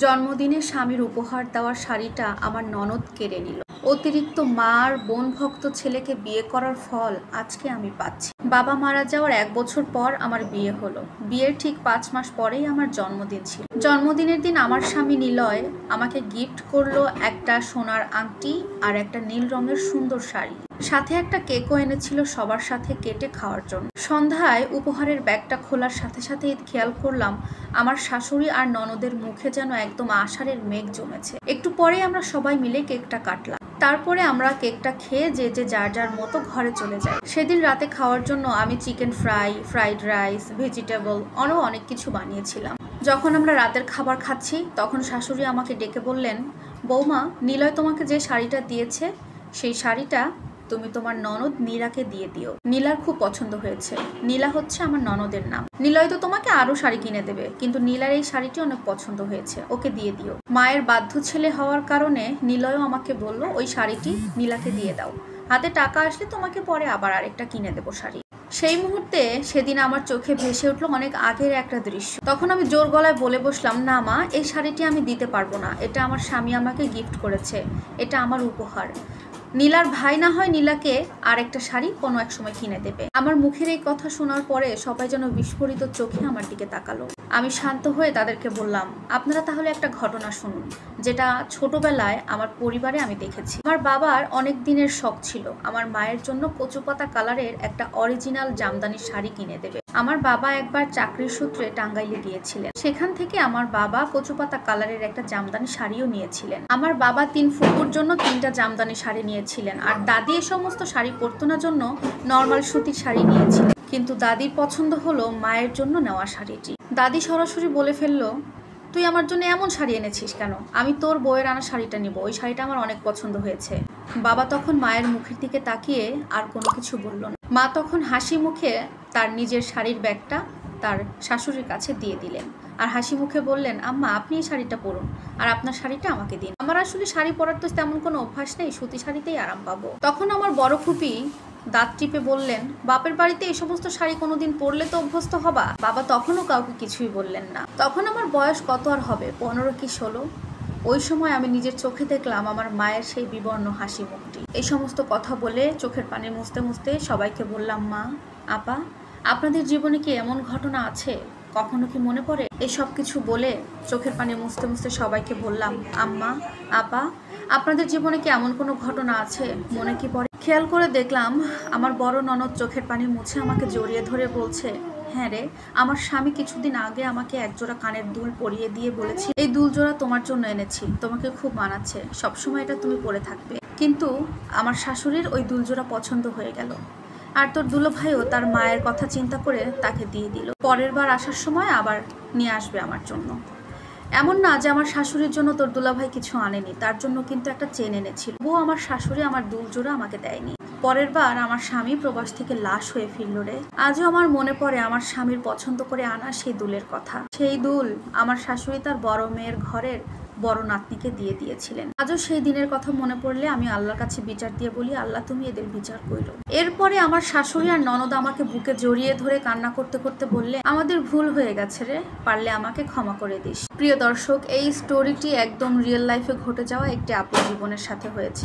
জন্মদিনে স্বামীর উপহার দেওয়ার শাড়িটা আমার ননদ কেড়ে নিল। অতিরিক্ত মার বোন ভক্ত ছেলেকে বিয়ে করার ফল আজকে আমি পাচ্ছি। বাবা মারা যাওয়ার 1 বছর পর আমার বিয়ে হলো। বিয়ের ঠিক 5 মাস পরেই আমার জন্মদিন ছিল। জন্মদিনের দিন আমার স্বামী নিলয় আমাকে গিফট করলো একটা সোনার আংটি আর একটা নীল রঙের সুন্দর শাড়ি, সাথে একটা কেকও এনেছিল সবার সাথে কেটে খাওয়ার জন্য। সন্ধ্যায় উপহারের ব্যাগটা খোলার সাথে সাথেই খেয়াল করলাম আমার শাশুড়ি আর ননদের মুখে যেন একদম আষাঢ়ের মেঘ জমেছে। একটু পরেই আমরা সবাই মিলে কেকটা কাটলাম। তারপরে আমরা কেকটা খেয়ে যে যার যার মতো ঘরে চলে যাই। সেদিন রাতে খাওয়ার জন্য আমি chicken fry, fried rice, vegetable আরও অনেক কিছু বানিয়েছিলাম। যখন আমরা রাতের খাবার খাচ্ছি তখন শাশুড়ি আমাকে ডেকে বললেন, বৌমা, নিলয় তোমাকে যে শাড়িটা দিয়েছে সেই শাড়িটা তুমি তোমার ননদ নীলাকে দিয়ে দিও। নীলার খুব পছন্দ হয়েছে। নীলা হচ্ছে আমার ননদের নাম। নিলয় তো তোমাকে আরো শাড়ি কিনে দেবে, কিন্তু নীলার এই শাড়িটি অনেক পছন্দ হয়েছে, ওকে দিয়ে দিও। মায়ের বাধ্য ছেলে হওয়ার কারণে নিলয়ও আমাকে বলল ওই শাড়িটি নীলাকে দিয়ে দাও, হাতে টাকা আসলে তোমাকে পরে আবার আরেকটা কিনে দেবো শাড়ি। সেই মুহূর্তে সেদিন আমার চোখে ভেসে উঠলো অনেক আগের একটা দৃশ্য। তখন আমি জোর গলায় বলে বসলাম, না মা, এই শাড়িটি আমি দিতে পারবো না, এটা আমার স্বামী আমাকে গিফট করেছে, এটা আমার উপহার। নীলার ভাই না হয় নীলাকে আর একটা শাড়ি কোনো এক সময় কিনে দেবে। আমার মুখের এই কথা শোনার পরে সবাই যেন বিস্ফোরিত চোখে আমার দিকে তাকালো। আমি শান্ত হয়ে তাদেরকে বললাম, আপনারা তাহলে একটা ঘটনা শুনুন, যেটা ছোটবেলায় আমার পরিবারে আমি দেখেছি। আমার বাবার অনেক দিনের শখ ছিল আমার মায়ের জন্য কচুপাতা কালারের একটা অরিজিনাল জামদানি শাড়ি কিনে দেবে। আমার বাবা একবার চাকরির সূত্রে টাঙ্গাইলে গিয়েছিলেন, সেখান থেকে আমার বাবা কচুপাতা কালারের একটা জামদানি শাড়িও নিয়েছিলেন। আমার বাবা 3 ফুপুর জন্য 3টা জামদানি শাড়ি নিয়েছিলেন, আর দাদি এ সমস্ত শাড়ি পরতো না জন্য নর্মাল সুতির শাড়ি নিয়েছিলেন। কিন্তু দাদির পছন্দ হলো মায়ের জন্য নেওয়া শাড়িটি। দাদি সরাসরি বলে ফেললো, তুই আমার জন্য এমন শাড়ি এনেছিস কেন? আমি তোর বউয়ের আনা শাড়িটা নিব, ওই শাড়িটা আমার অনেক পছন্দ হয়েছে। বাবা তখন মায়ের মুখের দিকে তাকিয়ে আর কোনো কিছু বলল না। মা তখন হাসি মুখে তার নিজের শাড়ির ব্যাগটা তার শাশুড়ির কাছে দিয়ে দিলেন আর হাসি মুখে বললেন, আম্মা, আপনি এই শাড়িটা পরুন আর আপনার শাড়িটা আমাকে দিন। আমার আসলে শাড়ি পরার তো তেমন কোনো অভ্যাস নেই, সুতি শাড়িতেই আরাম পাবো। তখন আমার বড় ফুপি দাঁত টিপে বললেন, বাপের বাড়িতে এই সমস্ত শাড়ি কোনোদিন পরলে তো অভ্যস্ত হবা। বাবা তখনও কাউকে কিছুই বললেন না। তখন আমার বয়স কত আর হবে, 15 কি 16। ওই সময় আমি নিজের চোখে দেখলাম আমার মায়ের সেই বিবর্ণ হাসি মুখটি। এই সমস্ত কথা বলে চোখের পানি মুছতে মুছতে সবাইকে বললাম, মা, আপা, আপনাদের জীবনে কি এমন ঘটনা আছে? কখনো কি মনে পড়ে? এই সব কিছু বলে চোখের পানি মুছতে মুছতে সবাইকে বললাম, আম্মা, আপা, আপনাদের জীবনে কি এমন কোনো ঘটনা আছে মনে কি পড়ে? খেয়াল করে দেখলাম আমার বড় ননদ চোখের পানি মুছে আমাকে জড়িয়ে ধরে বলছে, হ্যাঁ রে, আমার স্বামী কিছুদিন আগে আমাকে একজোড়া কানের দুল পরিয়ে দিয়ে বলেছে, এই দুল জোড়া তোমার জন্য এনেছি, তোমাকে খুব মানাচ্ছে, সবসময় এটা তুমি পরে থাকবে। কিন্তু আমার শাশুড়ির ওই দুল জোড়া পছন্দ হয়ে গেল, আর তোর দুলো ভাইও তার মায়ের কথা চিন্তা করে তাকে দিয়ে দিল। পরের বার আসার সময় আবার নিয়ে আসবে আমার জন্য। এমন না যে আমার শাশুড়ির জন্য তোর দুলাভাই কিছু আনেনি, তার জন্য কিন্তু একটা চেন এনেছিল। ও আমার শাশুড়ি আমার দুল জোড়া আমাকে দেয়নি। পরের বার আমার স্বামী প্রবাস থেকে লাশ হয়ে ফিরল রে। আজও আমার মনে পড়ে আমার স্বামীর পছন্দ করে আনা সেই দুলের কথা। সেই দুল আমার শাশুড়ি তার বড় মেয়ের ঘরের বড় নাতনিকে দিয়ে দিয়েছিলেন। আজও সেই দিনের কথা মনে পড়লে আমি আল্লাহর কাছে বিচার দিয়ে বলি, আল্লাহ তুমি এদের বিচার কইরো। এরপরে আমার শাশুড়ি আর ননদ আমাকে বুকে জড়িয়ে ধরে কান্না করতে করতে বললে, আমাদের ভুল হয়ে গেছে রে, পারলে আমাকে ক্ষমা করে দিস। প্রিয় দর্শক, এই স্টোরিটি একদম রিয়েল লাইফে ঘটে যাওয়া একটি আপুর জীবনের সাথে হয়েছে।